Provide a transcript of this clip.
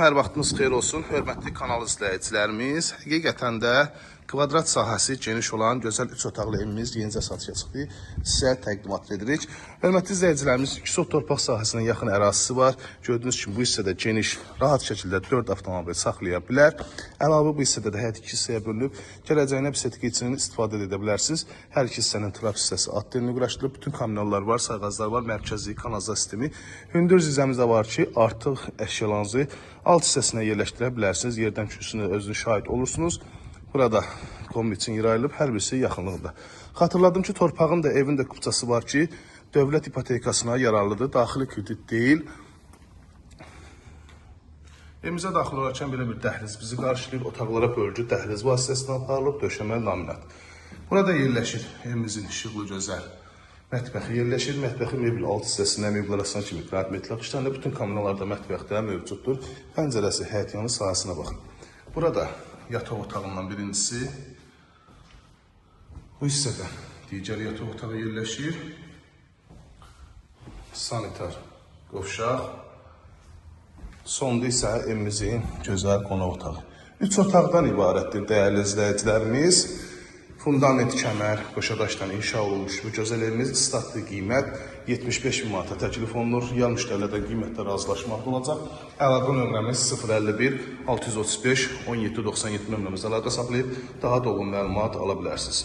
Hər vaxtınız xeyir olsun, hörmətli kanal izləyicilərimiz. Həqiqətən də kvadrat sahəsi geniş olan gözəl 3 otaqlı evimiz yenicə satışa çıxdı. Sizə təqdimat edirik. Hörmətli izləyicilərimiz, 2 sot torpaq sahəsinə yaxın ərazisi var. Gördüyünüz kimi bu hissədə geniş, rahat şəkildə 4 avtomobil saxlaya bilər. Əlavə bu hissədə də həyət 2 hissəyə bölünüb. Gələcəyinə bisetik üçün istifadə edə bilərsiniz. Hər iki hissənin trap hissəsi at dilinə quraşdırılıb. Bütün kommunallar var, sayğaclar var, mərkəzi kanalizasiya sistemi. Hündür zizəmiz də var ki, artıq əşyalarınızı alt hissəsinə yerləşdirə bilərsiniz. Yerdən kürsüsünə özünüz şahid olursunuz. Burada kombi üçün yer ayrılıb, hər birisi yaxınlığında. Xatırladım ki, torpağın da evin də kupçası var ki, dövlət ipotekasına yararlıdır, daxili kredit deyil. Evimizə daxil olarkən belə bir dəhliz bizi qarşılayır, otaqlara bölgü dəhliz vasitəsilə aparılıb, döşəmə laminat. Burada yerləşir evimizin işıqlı gözəl mətbəxi yerləşir. Mətbəxi mebel alt hissəsində mebellərə kimi qrafimetlaq işlərində bütün kommunallarda mətbəxdə mövcuddur. Pəncərəsi həyət yanı sahəsinə baxın. Burada yataq otağından birincisi, bu hissədə digər yataq otağı yerləşir. Sanitar qovşaq. Sonda isə evimizin gözəl qonaq otağı. 3 otaqdan ibarətdir dəyərli izləyicilərimiz. Fundament kəmər, qoşadaşdan inşa olunmuş bu gözəl evimiz statlı qiymət 75 min manata təklif olunur. Yan müştərilərdən qiymətdə razılaşmaq olacaq. Əlaqə nömrəmiz 051 635 1797 nömrəmizdə əlaqə saxlayıb daha dolğun məlumat ala bilərsiniz.